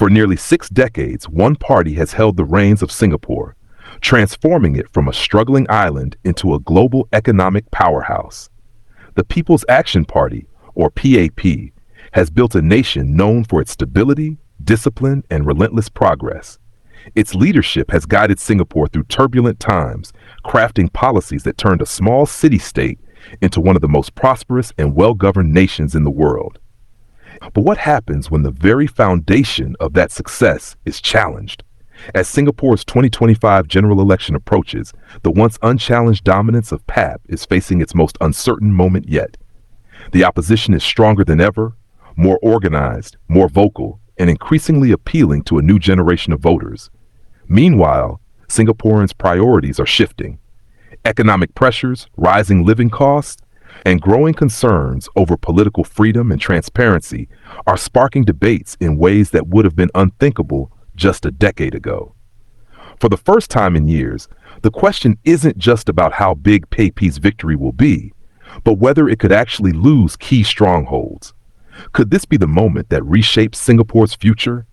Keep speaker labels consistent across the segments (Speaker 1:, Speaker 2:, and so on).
Speaker 1: For nearly 6 decades, one party has held the reins of Singapore, transforming it from a struggling island into a global economic powerhouse. The People's Action Party, or PAP, has built a nation known for its stability, discipline, and relentless progress. Its leadership has guided Singapore through turbulent times, crafting policies that turned a small city-state into one of the most prosperous and well-governed nations in the world. But what happens when the very foundation of that success is challenged? As Singapore's 2025 general election approaches, the once unchallenged dominance of PAP is facing its most uncertain moment yet. The opposition is stronger than ever, more organized, more vocal, and increasingly appealing to a new generation of voters. Meanwhile, Singaporeans' priorities are shifting. Economic pressures, rising living costs, and growing concerns over political freedom and transparency are sparking debates in ways that would have been unthinkable just a decade ago. For the first time in years, the question isn't just about how big PAP's victory will be, but whether it could actually lose key strongholds. Could this be the moment that reshapes Singapore's future?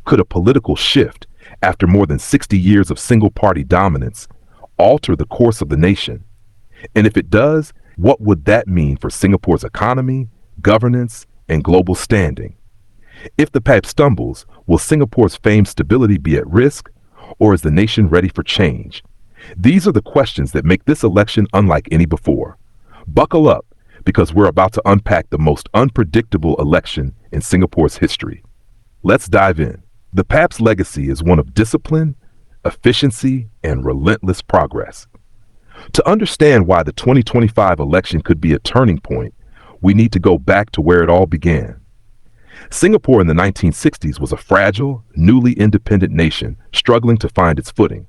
Speaker 1: Could a political shift, after more than 60 years of single-party dominance, alter the course of the nation? And if it does, what would that mean for Singapore's economy, governance, and global standing? If the PAP stumbles, will Singapore's famed stability be at risk, or is the nation ready for change? These are the questions that make this election unlike any before. Buckle up, because we're about to unpack the most unpredictable election in Singapore's history. Let's dive in. The PAP's legacy is one of discipline, efficiency, and relentless progress. To understand why the 2025 election could be a turning point, we need to go back to where it all began. Singapore in the 1960s was a fragile, newly independent nation struggling to find its footing.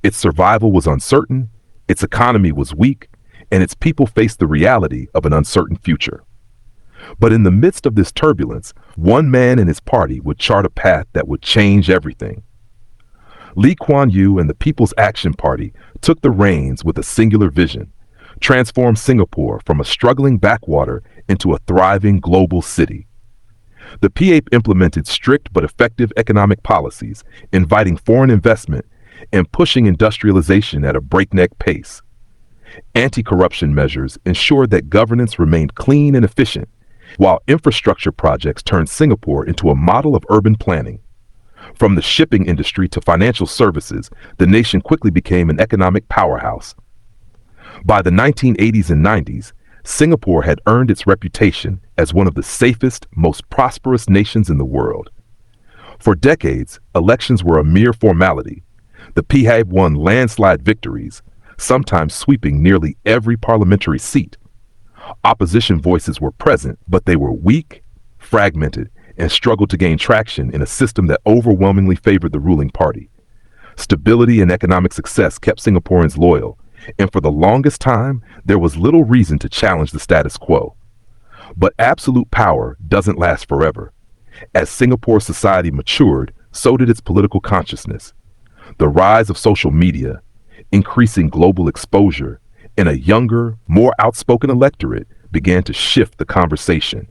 Speaker 1: Its survival was uncertain, its economy was weak, and its people faced the reality of an uncertain future. But in the midst of this turbulence, one man and his party would chart a path that would change everything. Lee Kuan Yew and the People's Action Party took the reins with a singular vision: transform Singapore from a struggling backwater into a thriving global city. The PAP implemented strict but effective economic policies, inviting foreign investment and pushing industrialization at a breakneck pace. Anti-corruption measures ensured that governance remained clean and efficient, while infrastructure projects turned Singapore into a model of urban planning. From the shipping industry to financial services, the nation quickly became an economic powerhouse. By the 1980s and 90s, Singapore had earned its reputation as one of the safest, most prosperous nations in the world. For decades, elections were a mere formality. The PAP won landslide victories, sometimes sweeping nearly every parliamentary seat. Opposition voices were present, but they were weak, fragmented, and struggled to gain traction in a system that overwhelmingly favored the ruling party. Stability and economic success kept Singaporeans loyal, and for the longest time, there was little reason to challenge the status quo. But absolute power doesn't last forever. As Singapore's society matured, so did its political consciousness. The rise of social media, increasing global exposure, and a younger, more outspoken electorate began to shift the conversation.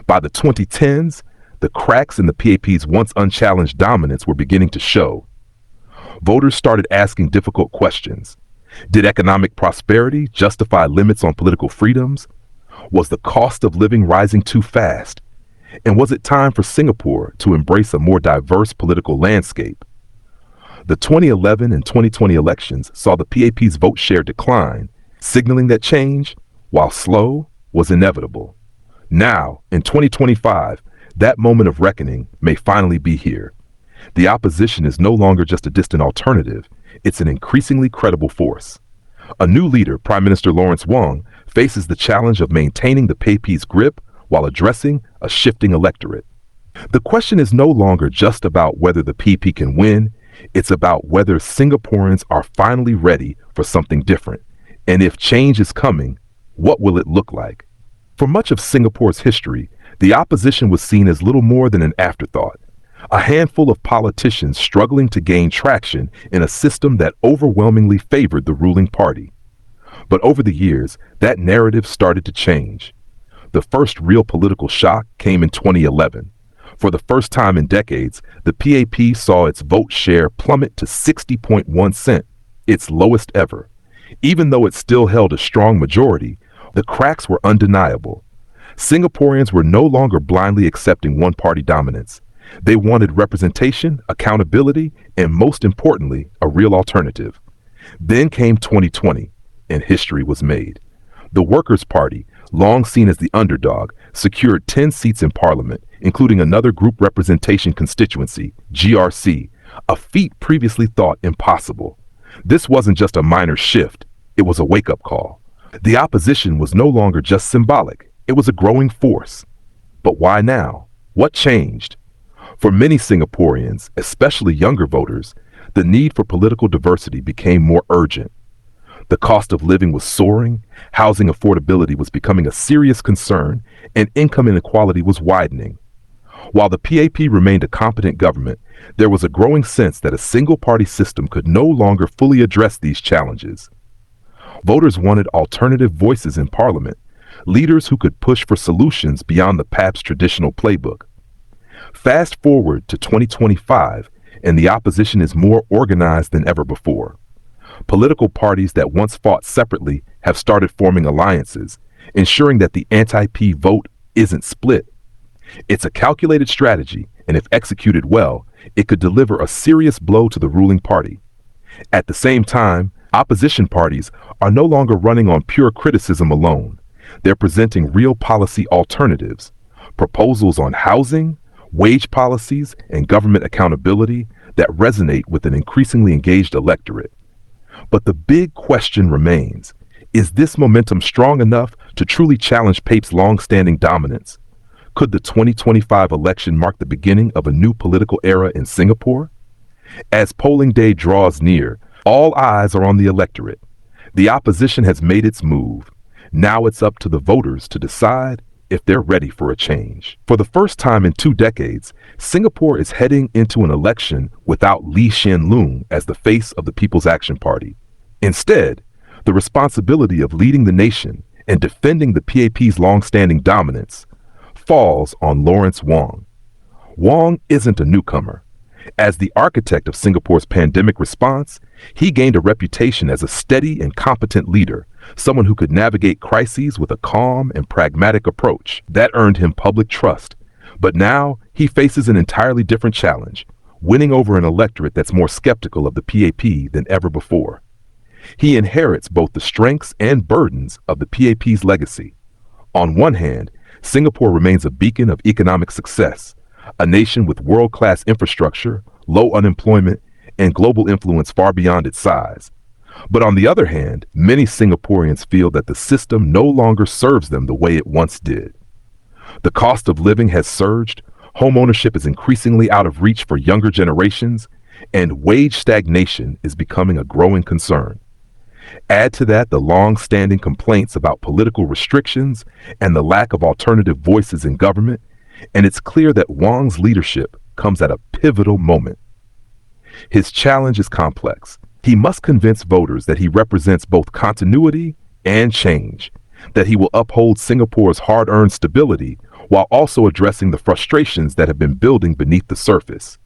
Speaker 1: By the 2010s, the cracks in the PAP's once unchallenged dominance were beginning to show. Voters started asking difficult questions. Did economic prosperity justify limits on political freedoms? Was the cost of living rising too fast? And was it time for Singapore to embrace a more diverse political landscape? The 2011 and 2020 elections saw the PAP's vote share decline, signaling that change, while slow, was inevitable. Now, in 2025, that moment of reckoning may finally be here. The opposition is no longer just a distant alternative, it's an increasingly credible force. A new leader, Prime Minister Wong, faces the challenge of maintaining the PAP's grip while addressing a shifting electorate. The question is no longer just about whether the PAP can win, it's about whether Singaporeans are finally ready for something different. And if change is coming, what will it look like? For much of Singapore's history, the opposition was seen as little more than an afterthought, a handful of politicians struggling to gain traction in a system that overwhelmingly favored the ruling party. But over the years, that narrative started to change. The first real political shock came in 2011. For the first time in decades, the PAP saw its vote share plummet to 60.1 cent, its lowest ever. Even though it still held a strong majority, the cracks were undeniable. Singaporeans were no longer blindly accepting one-party dominance. They wanted representation, accountability, and most importantly, a real alternative. Then came 2020, and history was made. The Workers' Party, long seen as the underdog, secured 10 seats in parliament, including another group representation constituency, GRC, a feat previously thought impossible. This wasn't just a minor shift, it was a wake-up call. The opposition was no longer just symbolic, it was a growing force. But why now? What changed? For many Singaporeans, especially younger voters, the need for political diversity became more urgent. The cost of living was soaring, housing affordability was becoming a serious concern, and income inequality was widening. While the PAP remained a competent government, there was a growing sense that a single-party system could no longer fully address these challenges. Voters wanted alternative voices in parliament, leaders who could push for solutions beyond the PAP's traditional playbook. Fast forward to 2025, and the opposition is more organized than ever before. Political parties that once fought separately have started forming alliances, ensuring that the anti-P vote isn't split. It's a calculated strategy, and if executed well, it could deliver a serious blow to the ruling party. At the same time, opposition parties are no longer running on pure criticism alone. They're presenting real policy alternatives, proposals on housing, wage policies, and government accountability that resonate with an increasingly engaged electorate. But the big question remains, is this momentum strong enough to truly challenge PAP's long-standing dominance? Could the 2025 election mark the beginning of a new political era in Singapore? As polling day draws near, all eyes are on the electorate. The opposition has made its move. Now it's up to the voters to decide if they're ready for a change. For the first time in 2 decades, Singapore is heading into an election without Lee Hsien Loong as the face of the People's Action Party. Instead, the responsibility of leading the nation and defending the PAP's long-standing dominance falls on Lawrence Wong. Wong isn't a newcomer. As the architect of Singapore's pandemic response, he gained a reputation as a steady and competent leader, someone who could navigate crises with a calm and pragmatic approach. That earned him public trust. But now he faces an entirely different challenge, winning over an electorate that's more skeptical of the PAP than ever before. He inherits both the strengths and burdens of the PAP's legacy. On one hand, Singapore remains a beacon of economic success, a nation with world-class infrastructure, low unemployment, and global influence far beyond its size. But on the other hand, many Singaporeans feel that the system no longer serves them the way it once did. The cost of living has surged, home ownership is increasingly out of reach for younger generations, and wage stagnation is becoming a growing concern. Add to that the long-standing complaints about political restrictions and the lack of alternative voices in government, and it's clear that Wong's leadership comes at a pivotal moment. His challenge is complex. He must convince voters that he represents both continuity and change, that he will uphold Singapore's hard-earned stability while also addressing the frustrations that have been building beneath the surface.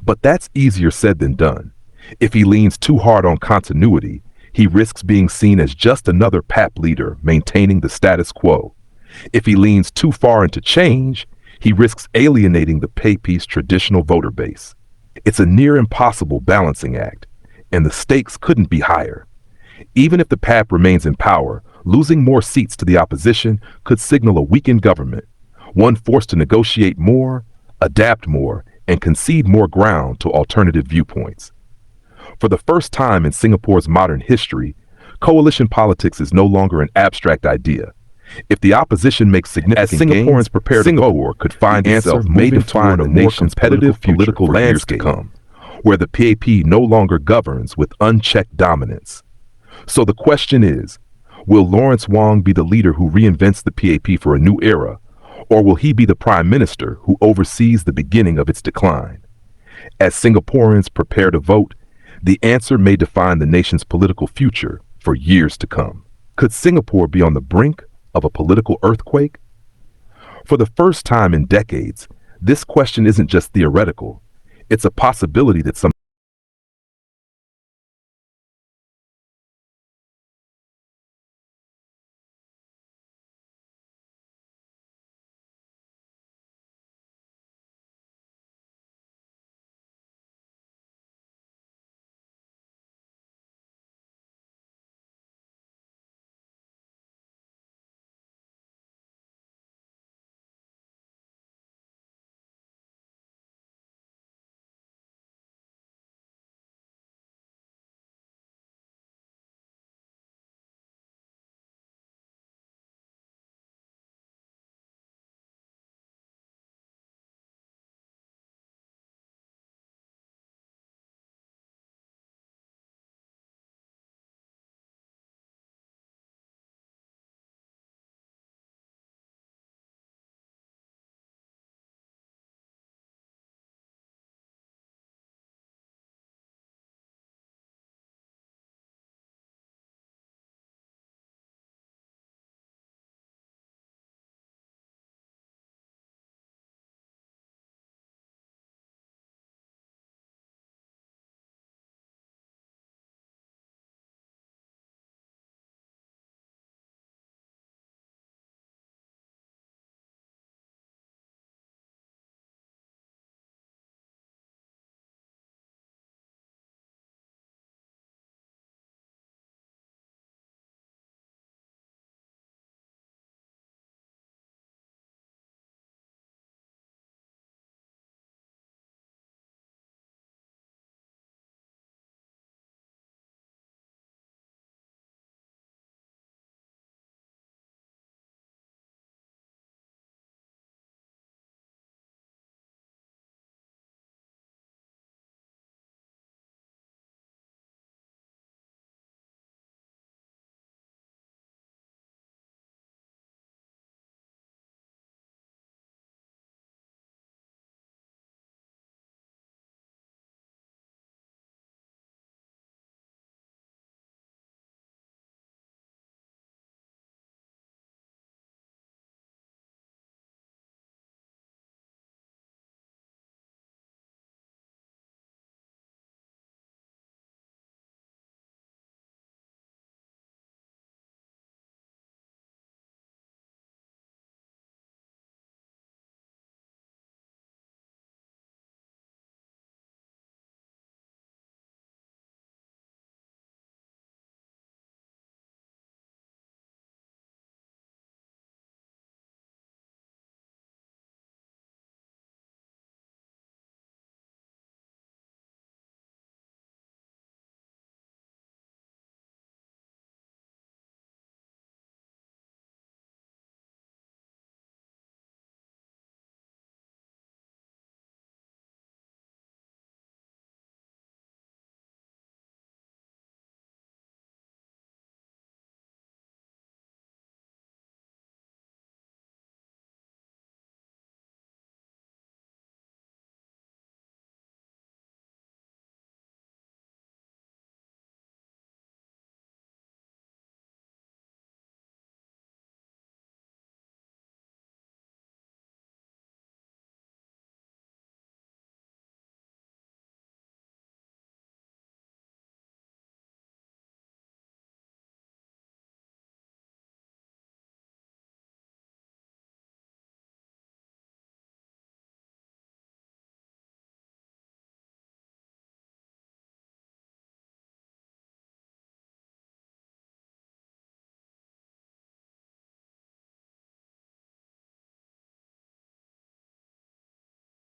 Speaker 1: But that's easier said than done. If he leans too hard on continuity, he risks being seen as just another PAP leader maintaining the status quo. If he leans too far into change, he risks alienating the PAP's traditional voter base. It's a near impossible balancing act, and the stakes couldn't be higher. Even if the PAP remains in power, losing more seats to the opposition could signal a weakened government, one forced to negotiate more, adapt more, and concede more ground to alternative viewpoints. For the first time in Singapore's modern history, coalition politics is no longer an abstract idea. If the opposition makes significant gains, Singapore could find itself moving toward a more competitive political landscape, where the PAP no longer governs with unchecked dominance. So the question is, will Lawrence Wong be the leader who reinvents the PAP for a new era, or will he be the prime minister who oversees the beginning of its decline? As Singaporeans prepare to vote, the answer may define the nation's political future for years to come. Could Singapore be on the brink of a political earthquake? For the first time in decades, This question isn't just theoretical. It's a possibility that some